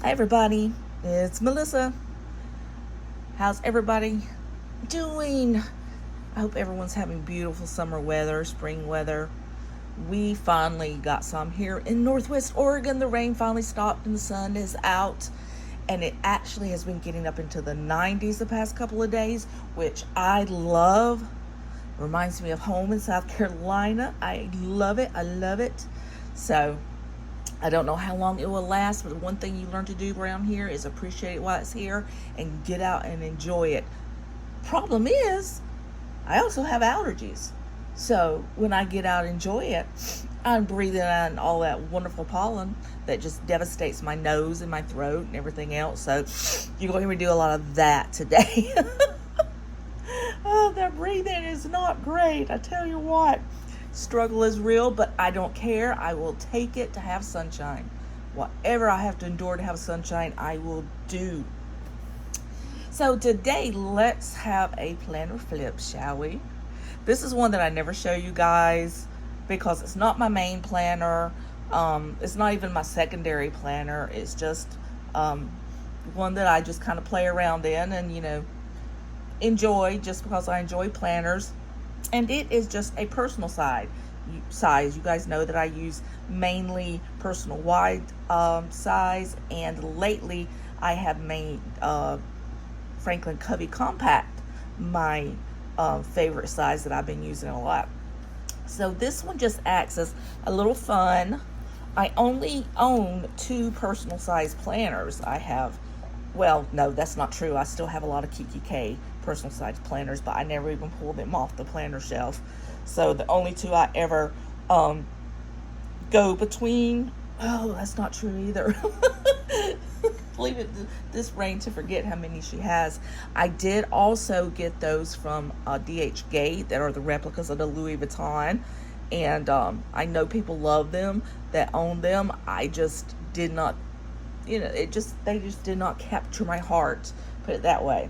Hi everybody, it's Melissa. How's everybody doing? I hope everyone's having beautiful summer weather, spring weather. We finally got some here in Northwest Oregon. The rain finally stopped and the sun is out. And it actually has been getting up into the 90s the past couple of days, which I love. Reminds me of home in South Carolina. I love it. I love it. So I don't know how long it will last, but one thing you learn to do around here is appreciate it while it's here and get out and enjoy it. Problem is, I also have allergies. So when I get out and enjoy it, I'm breathing in all that wonderful pollen that just devastates my nose and my throat and everything else. So you're going to hear me do a lot of that today. Oh, that breathing is not great. I tell you what. Struggle is real, but I don't care. I will take it to have sunshine. Whatever I have to endure to have sunshine, I will do. So today, let's have a planner flip, shall we? This is one that I never show you guys because it's not my main planner. It's not even my secondary planner. It's just one that I just kind of play around in and, enjoy just because I enjoy planners. And it is just a personal size. You guys know that I use mainly personal wide size, and lately I have made Franklin Covey Compact my favorite size that I've been using a lot. So this one just acts as a little fun. I only own 2 personal size planners. Well, no, that's not true. I still have a lot of Kiki K personal size planners, but I never even pulled them off the planner shelf. So the only 2 I ever go between, oh, that's not true either. Leave it this rain to forget how many she has. I did also get those from DH Gate that are the replicas of the Louis Vuitton, and I know people love them that own them. I just did not, they just did not capture my heart, put it that way.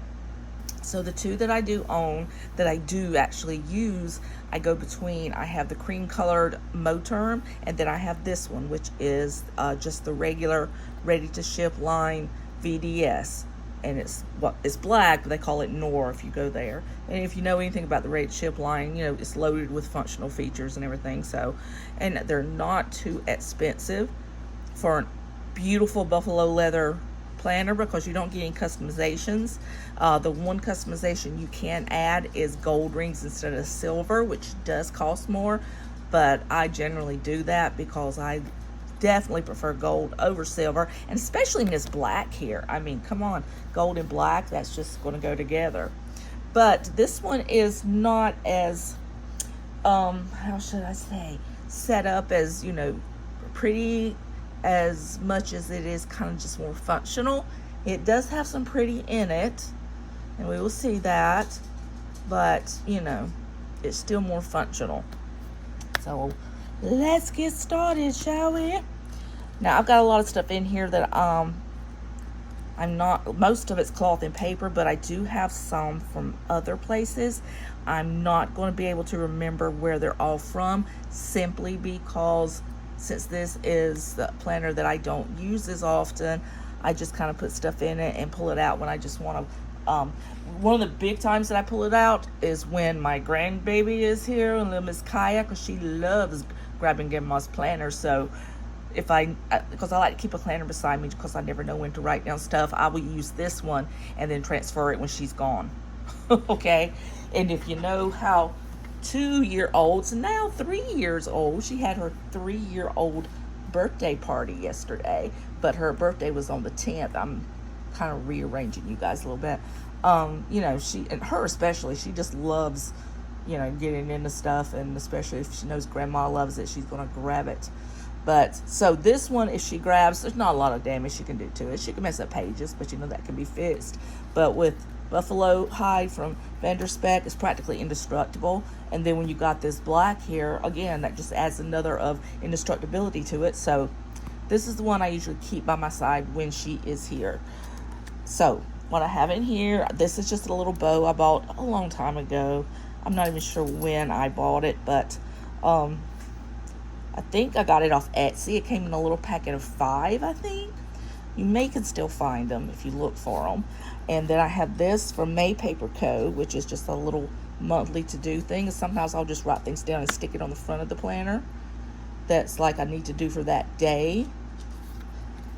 So the 2 that I do own, that I do actually use, I go between. I have the cream colored Moterm, and then I have this one, which is just the regular ready to ship line VDS. And it's black, but they call it Noir if you go there. And if you know anything about the ready to ship line, it's loaded with functional features and everything. So, and they're not too expensive for a beautiful buffalo leather planner because you don't get any customizations. The one customization you can add is gold rings instead of silver, which does cost more, but I generally do that because I definitely prefer gold over silver, and especially in this black here. I mean, come on, gold and black, that's just going to go together. But this one is not as how should I say, set up as pretty as much as it is kind of just more functional. It does have some pretty in it, and we will see that, but it's still more functional. So let's get started, shall we? Now I've got a lot of stuff in here that most of it's cloth and paper, but I do have some from other places. I'm not going to be able to remember where they're all from, simply because since this is the planner that I don't use as often, I just kind of put stuff in it and pull it out when I just want to. One of the big times that I pull it out is when my grandbaby is here, and little Miss Kaya, because she loves grabbing grandma's planner. So because I like to keep a planner beside me because I never know when to write down stuff, I will use this one and then transfer it when she's gone. Okay? And if you know how 2-year-olds, now 3 years old, she had her 3-year-old birthday party yesterday, but her birthday was on the 10th. I'm kind of rearranging you guys a little bit. She, and her especially, she just loves, getting into stuff, and especially if she knows grandma loves it, she's going to grab it. But so this one, if she grabs, there's not a lot of damage she can do to it. She can mess up pages, but that can be fixed. But with buffalo hide from SPEK, it's practically indestructible. And then when you got this black here, again, that just adds another of indestructibility to it. So this is the one I usually keep by my side when she is here. So what I have in here, this is just a little bow I bought a long time ago. I'm not even sure when I bought it, but I think I got it off Etsy. It came in a little packet of 5, I think. You can still find them if you look for them. And then I have this from May Paper Co., which is just a little monthly to-do thing. And sometimes I'll just write things down and stick it on the front of the planner. That's like I need to do for that day.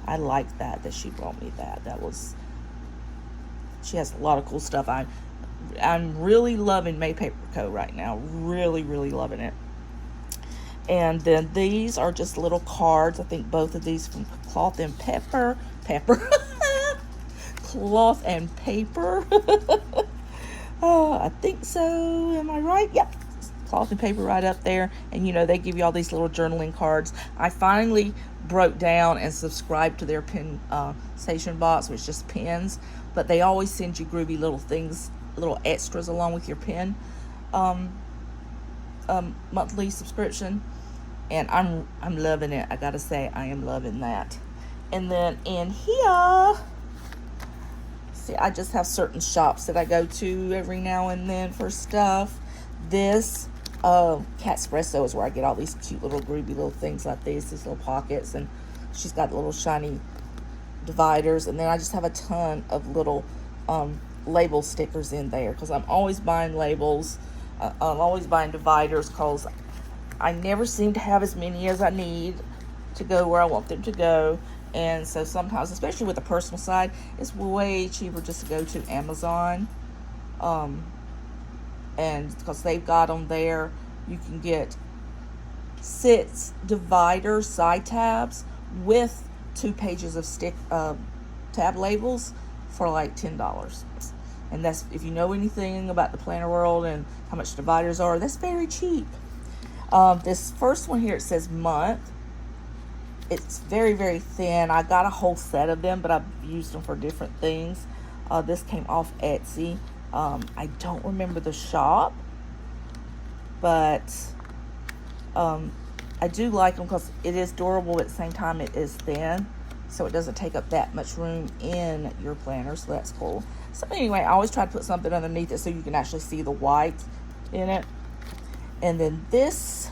I like that she brought me that. She has a lot of cool stuff. I'm really loving May Paper Co. right now. Really, really loving it. And then these are just little cards. I think both of these from Cloth and Pepper. Cloth and Paper. Oh, I think so. Am I right? Yep. Cloth and Paper right up there. And you know, they give you all these little journaling cards. I finally broke down and subscribed to their pen station box, which is just pens. But they always send you groovy little things, little extras along with your pen monthly subscription. And I'm loving it. I gotta say, I am loving that. And then in here, see, I just have certain shops that I go to every now and then for stuff. This Catspresso is where I get all these cute little groovy little things like these little pockets, and she's got little shiny dividers. And then I just have a ton of little label stickers in there because I'm always buying labels. I'm always buying dividers because I never seem to have as many as I need to go where I want them to go. And so sometimes, especially with the personal side, it's way cheaper just to go to Amazon. And because they've got them there, you can get 6 divider side tabs with 2 pages of tab labels for like $10. And that's, if you know anything about the planner world and how much dividers are, that's very cheap. This first one here, it says month. It's very, very thin. I got a whole set of them, but I've used them for different things. This came off Etsy. I don't remember the shop, but I do like them because it is durable at the same time it is thin, so it doesn't take up that much room in your planner, so that's cool. So anyway, I always try to put something underneath it so you can actually see the white in it. And then this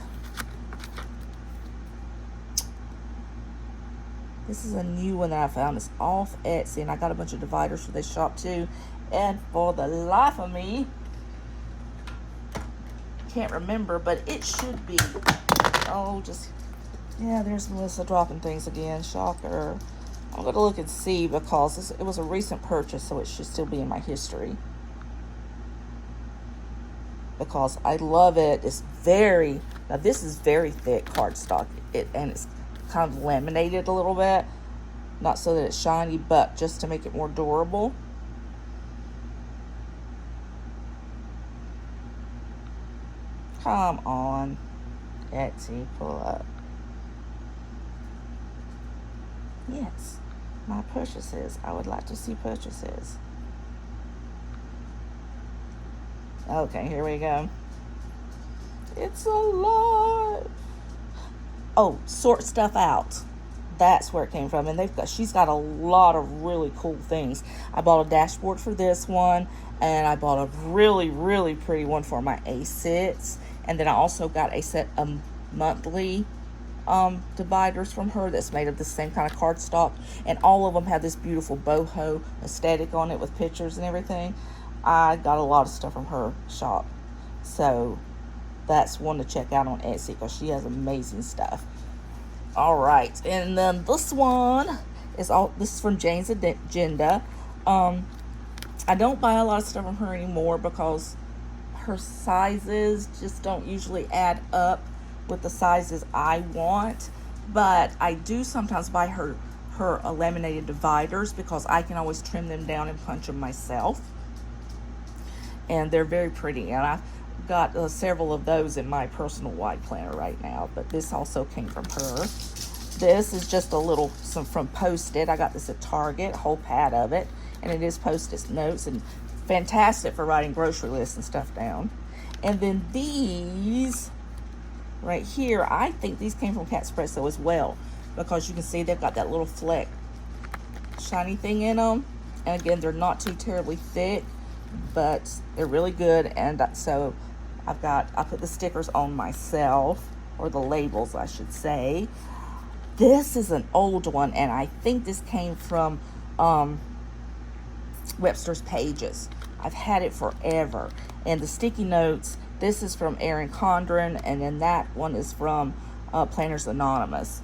is a new one that I found. It's off Etsy, and I got a bunch of dividers for this shop too. And for the life of me, can't remember, but it should be. Yeah, there's Melissa dropping things again. Shocker. I'm going to look and see because it was a recent purchase, so it should still be in my history. Because I love it. It's now this is very thick cardstock. And it's kind of laminated a little bit. Not so that it's shiny, but just to make it more durable. Come on, Etsy, pull up. Yes, my purchases. I would like to see purchases. Okay, here we go. It's a lot. Oh, sort stuff out. That's where it came from. And she's got a lot of really cool things. I bought a dashboard for this one, and I bought a really, really pretty one for my A6. And then I also got a set of monthly dividers from her that's made of the same kind of cardstock. And all of them have this beautiful boho aesthetic on it with pictures and everything. I got a lot of stuff from her shop. So that's one to check out on Etsy because she has amazing stuff. All right. And then this one is this is from Jane's Agenda. I don't buy a lot of stuff from her anymore because her sizes just don't usually add up with the sizes I want. But I do sometimes buy her laminated dividers because I can always trim them down and punch them myself. And they're very pretty, and I've got several of those in my personal wide planner right now, but this also came from her. This is just some from Post-it. I got this at Target, a whole pad of it, and it is Post-it notes, and fantastic for writing grocery lists and stuff down. And then these right here, I think these came from Catspresso as well, because you can see they've got that little fleck shiny thing in them, and again, they're not too terribly thick, but they're really good. And so I put the stickers on myself, or the labels I should say. This is an old one, and I think this came from Webster's Pages. I've had it forever. And the sticky notes, this is from Erin Condren, and then that one is from Planners Anonymous.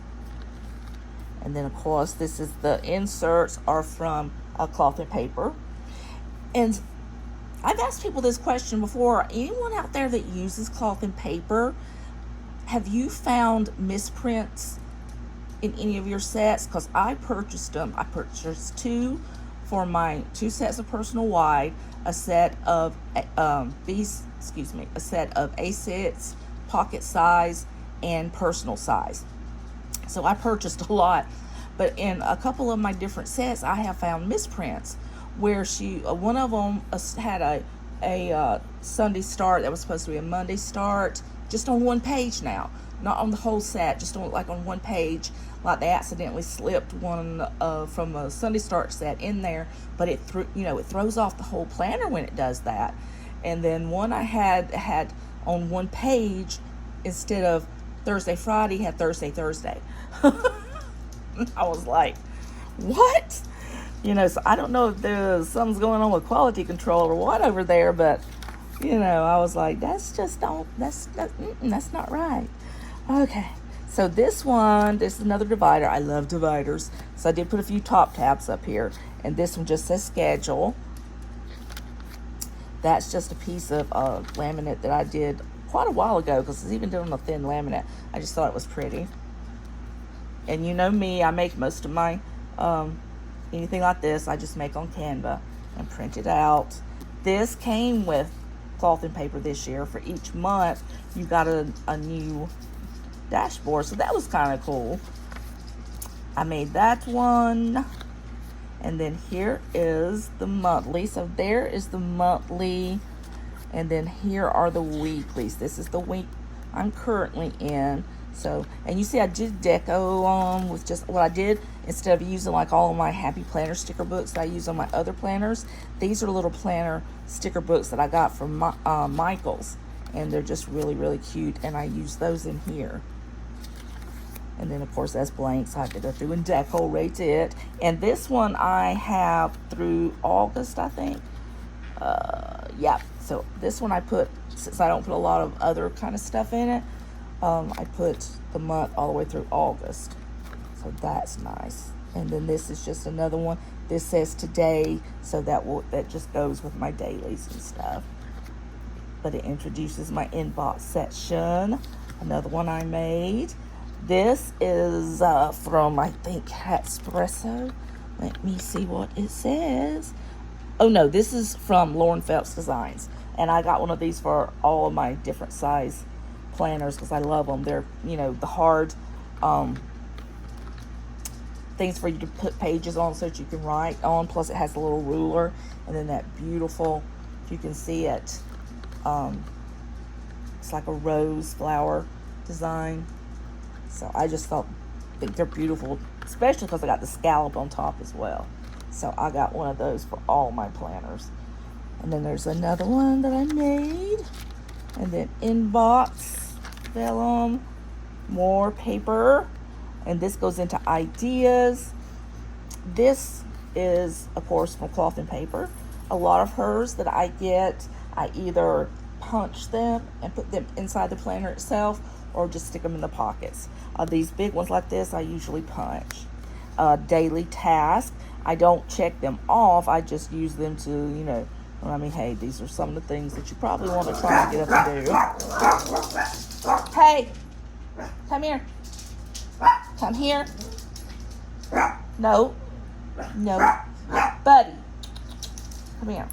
And then, of course, this is the inserts are from Cloth and Paper. And I've asked people this question before. Anyone out there that uses cloth and paper, have you found misprints in any of your sets? Because I purchased them. I purchased two for my 2 sets of personal wide, a set of a set of A6 pocket size and personal size. So I purchased a lot, but in a couple of my different sets, I have found misprints where one of them had a Sunday start that was supposed to be a Monday start, just on one page now, not on the whole set, just on one page. Like they accidentally slipped one from a Sunday start set in there, but it throws off the whole planner when it does that. And then one I had on one page, instead of Thursday Friday, had Thursday. I was like, what? So I don't know if there's something's going on with quality control or what over there, but I was like, that's not right. Okay, so this is another divider. I love dividers, so I did put a few top tabs up here, and this one just says schedule. That's just a piece of laminate that I did quite a while ago, because it's even done on a thin laminate. I just thought it was pretty. And you know me, I make most of my anything like this, I just make on Canva and print it out. This came with cloth and paper this year. For each month, you got a new dashboard, so that was kind of cool. I made that one. And then here is the monthly. So there is the monthly. And then here are the weeklies. This is the week I'm currently in. So, and you see I did deco on with just what I did. Instead of using like all of my Happy Planner sticker books that I use on my other planners, these are little planner sticker books that I got from Michael's. And they're just really, really cute. And I use those in here. And then, of course, that's blank, so I have to go through and decorate it. And this one I have through August, I think. Yeah, so this one I put, since I don't put a lot of other kind of stuff in it, I put the month all the way through August. So that's nice. And then this is just another one. This says today, so that just goes with my dailies and stuff. But it introduces my inbox section. Another one I made. This is from, I think, Espresso. Let me see what it says. Oh, no, this is from Lauren Phelps Designs. And I got one of these for all of my different size planners because I love them. They're, the hard things for you to put pages on so that you can write on. Plus, it has a little ruler. And then that beautiful, if you can see it, it's like a rose flower design. So I just think they're beautiful, especially because I got the scallop on top as well. So I got one of those for all my planners. And then there's another one that I made. And then inbox, vellum, more paper. And this goes into ideas. This is, of course, from Cloth and Paper. A lot of hers that I get, I either punch them and put them inside the planner itself, or just stick them in the pockets. These big ones like this, I usually punch. Daily task, I don't check them off. I just use them to, hey, these are some of the things that you probably want to try and get up and do. Hey, come here. Come here. No. Buddy, come here.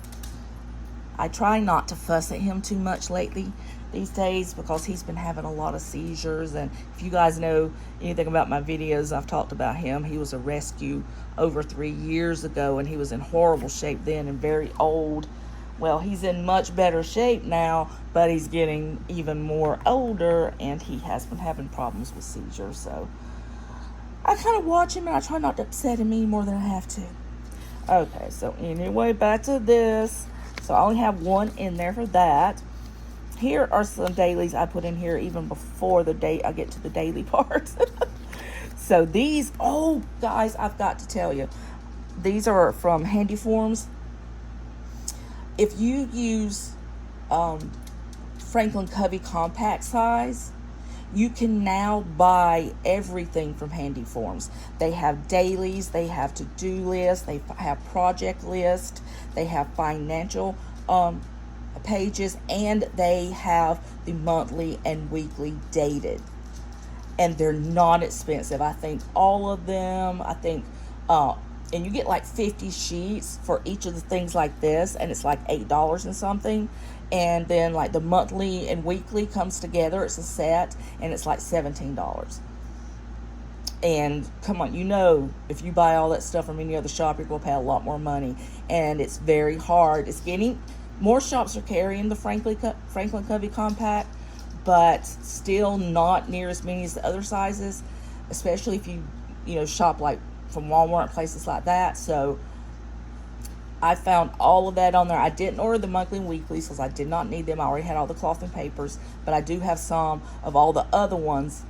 I try not to fuss at him too much lately these days because he's been having a lot of seizures. And if you guys know anything about my videos, I've talked about him. He was a rescue over 3 years ago, and he was in horrible shape then and very old. Well, he's in much better shape now, but he's getting even more older, and he has been having problems with seizures. So I kind of watch him, and I try not to upset him any more than I have to. Okay, so anyway, back to this. So I only have one in there for that. Here are some dailies I put in here even before I get to the daily part. So these, oh guys, I've got to tell you, these are from Handy Forms. If you use Franklin Covey compact size, you can now buy everything from Handy Forms. They have dailies, they have to-do lists, they have project lists, they have financial pages, and they have the monthly and weekly dated. And they're not expensive. I think all of them, and you get like 50 sheets for each of the things like this, and it's like $8 and something. And then like the monthly and weekly comes together, it's a set, and it's like $17. And come on, you know, if you buy all that stuff from any other shop, you're going to pay a lot more money. And it's very hard. It's getting, more shops are carrying the Franklin Covey compact, but still not near as many as the other sizes, especially if you shop like from Walmart, places like that. So I found all of that on there. I didn't order the monthly and weeklies because I did not need them. I already had all the cloth and papers, but I do have some of all the other ones.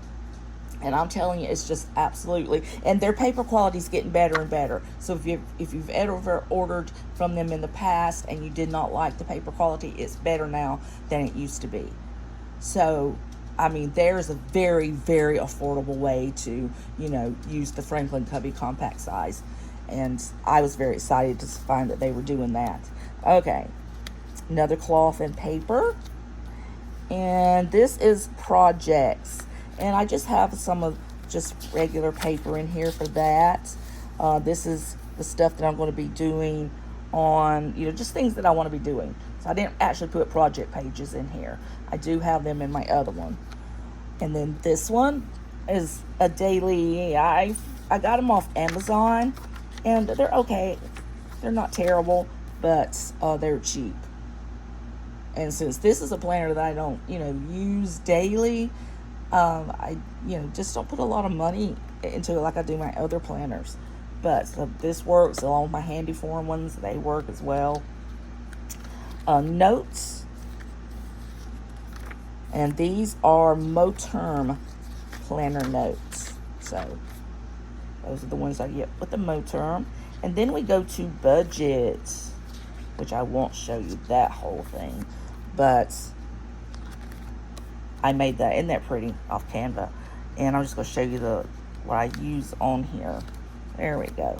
And I'm telling you, it's just absolutely, and their paper quality is getting better and better. So if you've ever ordered from them in the past and you did not like the paper quality, it's better now than it used to be. So, I mean, there's a very, very affordable way to, use the Franklin Covey compact size. And I was very excited to find that they were doing that. Okay, another cloth and paper. And this is projects. And I just have some of just regular paper in here for that. This is the stuff that I'm going to be doing on, just things that I want to be doing. So I didn't actually put project pages in here. I do have them in my other one. And then this one is a daily. I got them off Amazon, and they're okay. They're not terrible, but they're cheap. And since this is a planner that I don't, use daily, I, just don't put a lot of money into it like I do my other planners. But this works along with my Handy Form ones. They work as well. Notes. And these are Moterm planner notes. So those are the ones I get with the Moterm. And then we go to budget, which I won't show you that whole thing, but I made that. Isn't that pretty? Off Canva. And I'm just going to show you what I use on here. There we go.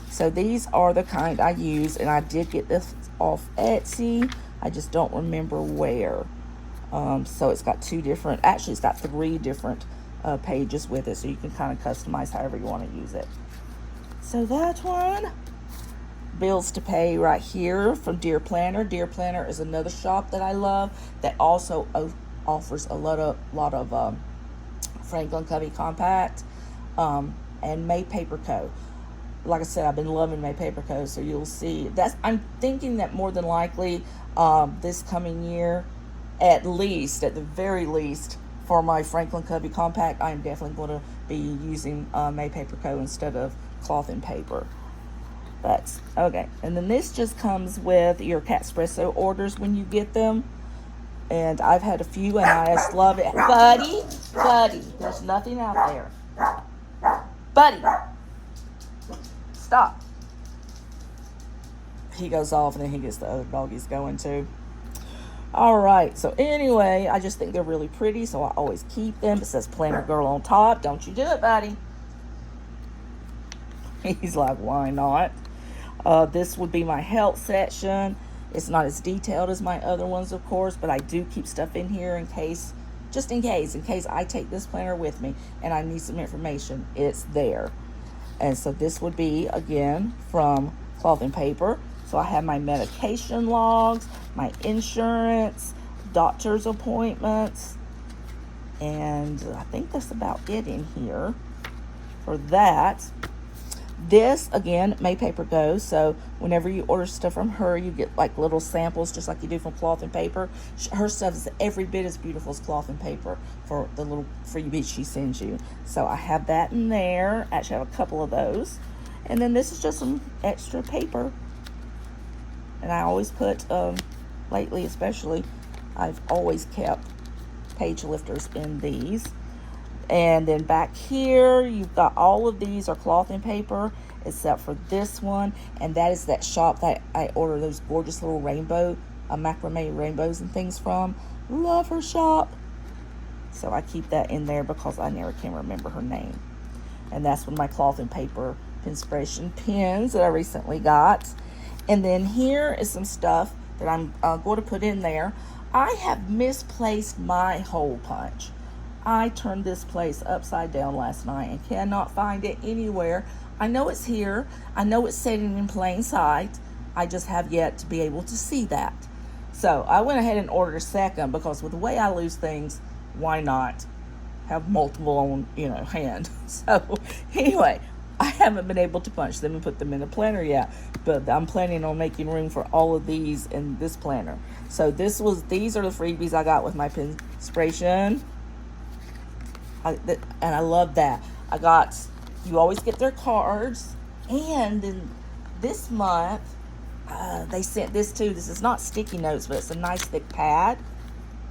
So these are the kind I use, and I did get this off Etsy. I just don't remember where. So it's got it's got 3 different pages with it, so you can kind of customize however you want to use it. So that one, bills to pay right here from Dear Planner. Dear Planner is another shop that I love that also offers a lot of Franklin Covey compact and May Paper Co. Like I said, I've been loving May Paper Co. So you'll see I'm thinking that more than likely this coming year, at the very least, for my Franklin Covey compact, I am definitely going to be using May Paper Co. instead of cloth and paper. But okay, and then this just comes with your Catspresso orders when you get them. And I've had a few, and I just love it. Buddy, there's nothing out there. Buddy, stop. He goes off, and then he gets the other doggies going too. All right, so anyway, I just think they're really pretty, so I always keep them. It says Planner Girl on top. Don't you do it, buddy. He's like, why not? This would be my health section. It's not as detailed as my other ones, of course, but I do keep stuff in here in case I take this planner with me and I need some information. It's there. And so this would be, again, from Cloth and Paper. So I have my medication logs, my insurance, doctor's appointments, and I think that's about it in here for that. This, again, May Paper Co. So whenever you order stuff from her, you get like little samples, just like you do from Cloth and Paper. Her stuff is every bit as beautiful as Cloth and Paper for the little freebies she sends you. So I have that in there. Actually, I have a couple of those. And then this is just some extra paper. And I always put, lately especially, I've always kept page lifters in these. And then back here, you've got all of these are cloth and paper, except for this one. And that is that shop that I ordered those gorgeous little rainbow, macrame rainbows and things from. Love her shop. So I keep that in there because I never can remember her name. And that's one of my cloth and paper Pinspiration pins that I recently got. And then here is some stuff that I'm going to put in there. I have misplaced my hole punch. I turned this place upside down last night and cannot find it anywhere. I know it's here. I know it's sitting in plain sight. I just have yet to be able to see that. So I went ahead and ordered a second because with the way I lose things, why not have multiple on, hand? So anyway, I haven't been able to punch them and put them in the planner yet, but I'm planning on making room for all of these in this planner. So these are the freebies I got with my Pinspiration. And I love that. You always get their cards, and then this month they sent this too. This is not sticky notes, but it's a nice thick pad,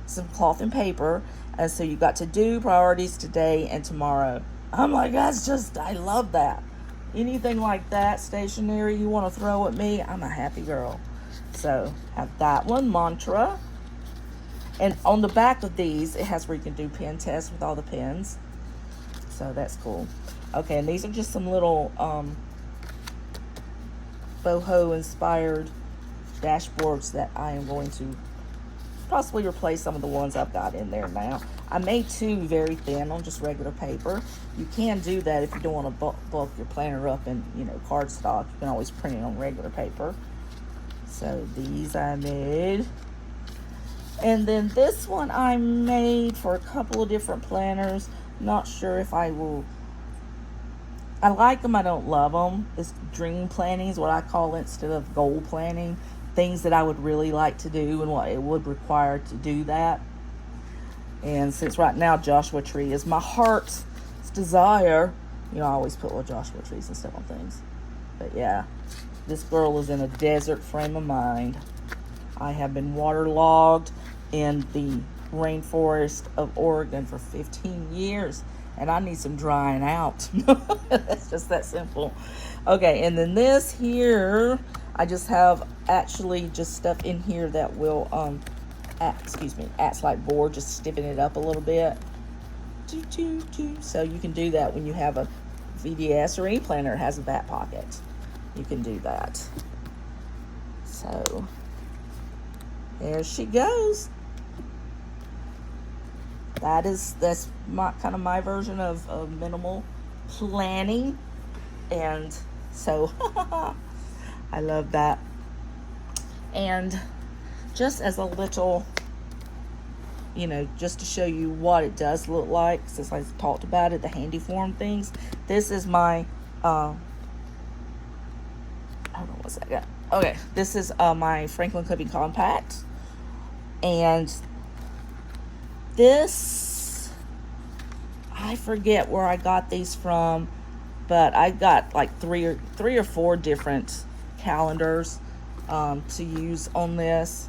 some cloth and paper, and so you got to do priorities today and tomorrow. I'm like, I love that. Anything like that, stationery you want to throw at me, I'm a happy girl. So have that one, mantra. And on the back of these, it has where you can do pen tests with all the pens. So that's cool. Okay, and these are just some little boho inspired dashboards that I am going to possibly replace some of the ones I've got in there now. I made two very thin on just regular paper. You can do that if you don't want to bulk your planner up in cardstock. You can always print it on regular paper. So these I made. And then this one I made for a couple of different planners. Not sure if I will. I like them, I don't love them. It's dream planning is what I call it instead of goal planning. Things that I would really like to do and what it would require to do that. And since right now Joshua Tree is my heart's desire, I always put little Joshua trees and stuff on things. But yeah, this girl is in a desert frame of mind. I have been waterlogged in the rainforest of Oregon for 15 years, and I need some drying out. It's just that simple. Okay, and then this here, I just have actually just stuff in here that will, acts like board, just stiffen it up a little bit. So you can do that when you have a VDS or any planner that has a back pocket. You can do that. So there she goes. That's my version of minimal planning, and so I love that. And just as a little, just to show you what it does look like, since I talked about it, the handy form things. This is my hold on one second. Okay, this is my Franklin Covey Compact, and this, I forget where I got these from, but I got like three or four different calendars to use on this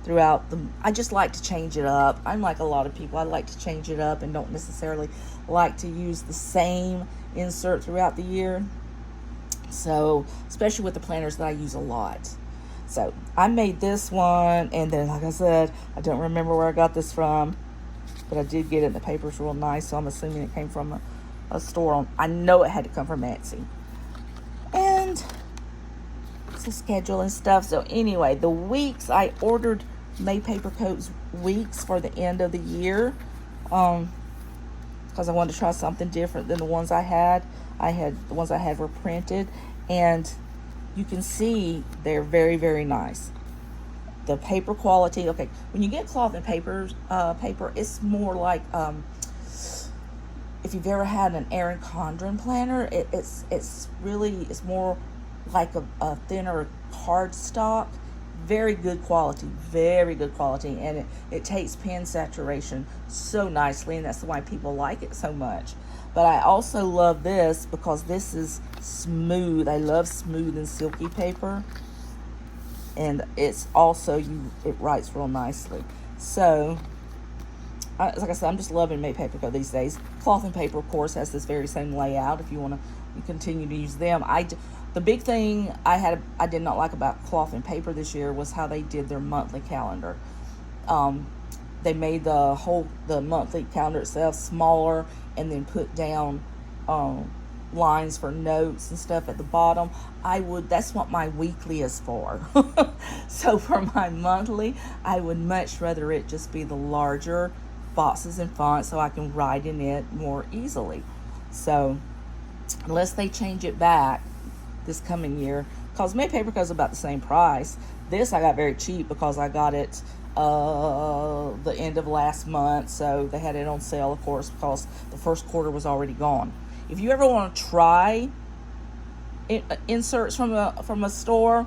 throughout I just like to change it up. I'm like a lot of people. I like to change it up and don't necessarily like to use the same insert throughout the year. So, especially with the planners that I use a lot. So, I made this one, and then, like I said, I don't remember where I got this from, but I did get it, and the paper's real nice, so I'm assuming it came from a store I know it had to come from Etsy. And it's a schedule and stuff. So anyway, the weeks I ordered May Paper Coats weeks for the end of the year, because I wanted to try something different than the ones I had. The ones I had were printed, and you can see they're very, very nice. The paper quality, okay, when you get cloth and paper, it's more like, if you've ever had an Erin Condren planner, it's more like a thinner cardstock. Very good quality, and it takes pen saturation so nicely, and that's why people like it so much. But I also love this because this is smooth. I love smooth and silky paper, and it's also it writes real nicely. So like I said, I'm just loving May Paper Co. these days. Cloth and Paper, of course, has this very same layout if you want to continue to use them. The big thing I did not like about Cloth and Paper this year was how they did their monthly calendar. They made the monthly calendar itself smaller and then put down lines for notes and stuff at the bottom. That's what my weekly is for. So for my monthly, I would much rather it just be the larger boxes and fonts so I can write in it more easily. So unless they change it back this coming year, because May Paper Co is about the same price. This I got very cheap because I got it the end of last month, so they had it on sale, of course, because the first quarter was already gone. If you ever want to try inserts from a store,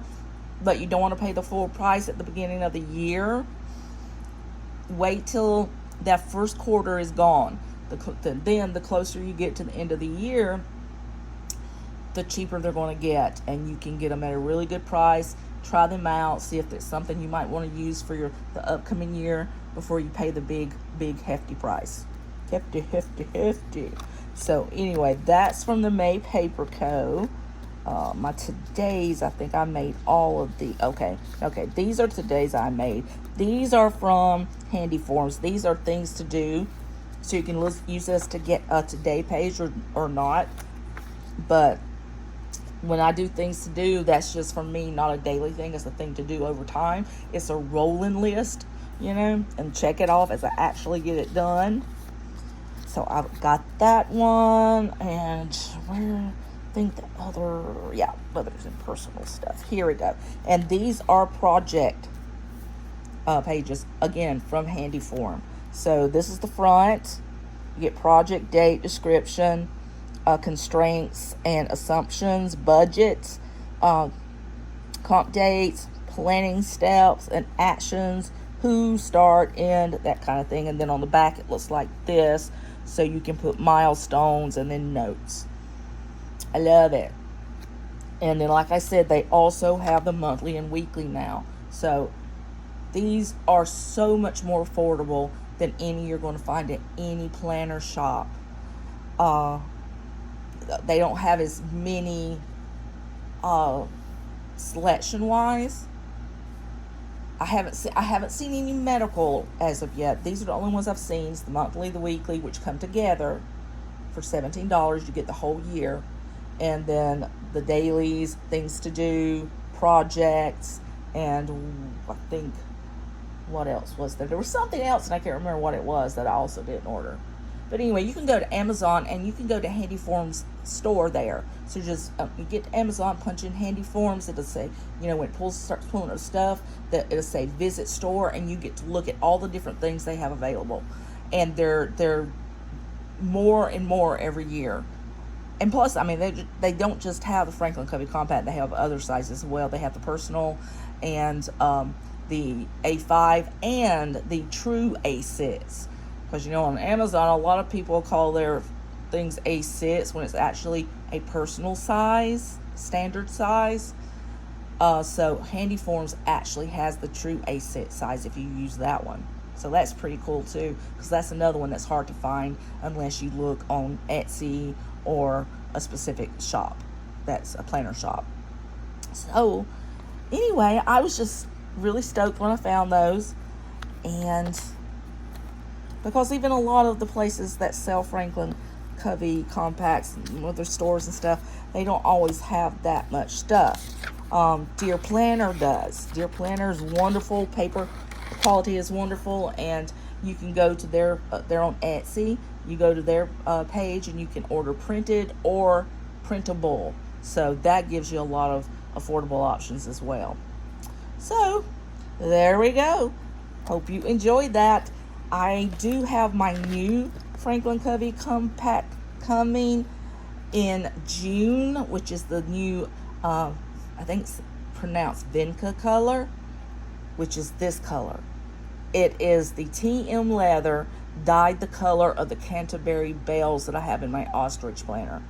but you don't want to pay the full price at the beginning of the year, wait till that first quarter is gone. Then the closer you get to the end of the year, the cheaper they're going to get, and you can get them at a really good price. Try them out, see if there's something you might want to use for the upcoming year before you pay the big hefty price. Hefty. So anyway, that's from the May Paper Co. My today's, I think I made all of the, okay, these are today's I made. These are from Handy Forms. These are things to do, so you can use this to get a today page or not. But when I do things to do, that's just for me, not a daily thing. It's a thing to do over time. It's a rolling list, and check it off as I actually get it done. So I've got that one, and where I think the others and personal stuff. Here we go. And these are project pages, again, from Handy Form. So this is the front. You get project, date, description, constraints and assumptions, budgets, comp dates, planning steps and actions, who, start, end, that kind of thing. And then on the back it looks like this, so you can put milestones and then notes. I love it. And then, like I said, they also have the monthly and weekly now. So these are so much more affordable than any you're going to find at any planner shop. They don't have as many selection wise. I haven't seen any medical as of yet. These are the only ones I've seen. It's the monthly, the weekly, which come together for $17. You get the whole year. And then the dailies, things to do, projects, and I think, what else was there? There was something else, and I can't remember what it was that I also didn't order. But anyway, you can go to Amazon, and you can go to Handy Forms store there. So just you get to Amazon, punch in Handy Forms. It'll say, when it starts pulling up stuff, that it'll say visit store, and you get to look at all the different things they have available. And they're more and more every year. And plus, they don't just have the Franklin Covey Compact. They have other sizes as well. They have the personal and the A5 and the true A6. Because, on Amazon, a lot of people call their things A6 when it's actually a personal size, standard size. So Handy Forms actually has the true A6 size if you use that one. So that's pretty cool too, because that's another one that's hard to find unless you look on Etsy or a specific shop that's a planner shop. So anyway, I was just really stoked when I found those. And because even a lot of the places that sell Franklin Covey compacts, their stores and stuff, they don't always have that much stuff. Dear Planner does. Dear Planner is wonderful. Paper quality is wonderful, and you can go to they're on Etsy. You go to their page, and you can order printed or printable. So that gives you a lot of affordable options as well. So there we go. Hope you enjoyed that. I do have my new Franklin Covey compact coming in June, which is the new, I think it's pronounced Vinca color, which is this color. It is the TM leather dyed the color of the Canterbury bells that I have in my ostrich planner.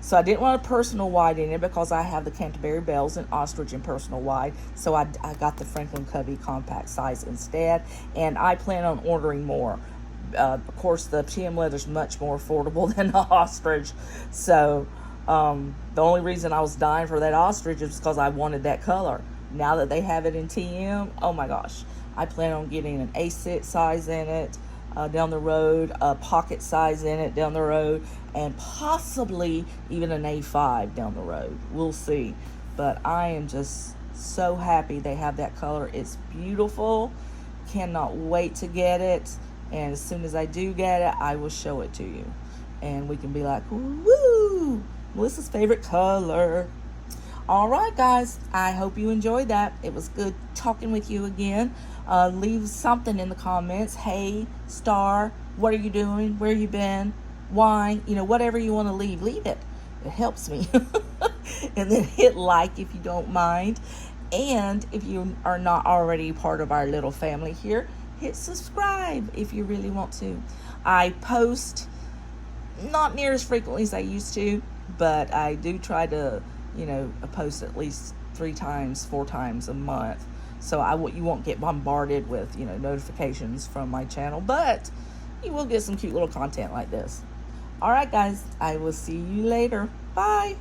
So I didn't want a personal wide in it because I have the Canterbury bells and ostrich in personal wide. So I got the Franklin Covey compact size instead, and I plan on ordering more. Of course, the TM leather is much more affordable than the ostrich. So the only reason I was dying for that ostrich is because I wanted that color. Now that they have it in TM, oh my gosh. I plan on getting an A6 size in it down the road, a pocket size in it down the road, and possibly even an A5 down the road. We'll see. But I am just so happy they have that color. It's beautiful. Cannot wait to get it. And as soon as I do get it, I will show it to you. And we can be like, woo, Melissa's favorite color. All right, guys, I hope you enjoyed that. It was good talking with you again. Leave something in the comments. Hey, star, what are you doing? Where you been? Why? Whatever you want to leave it. It helps me. And then hit like if you don't mind. And if you are not already part of our little family here, hit subscribe if you really want to. I post not near as frequently as I used to, but I do try to post at least 3 times, 4 times a month. So you won't get bombarded with, notifications from my channel, but you will get some cute little content like this. All right, guys, I will see you later. Bye.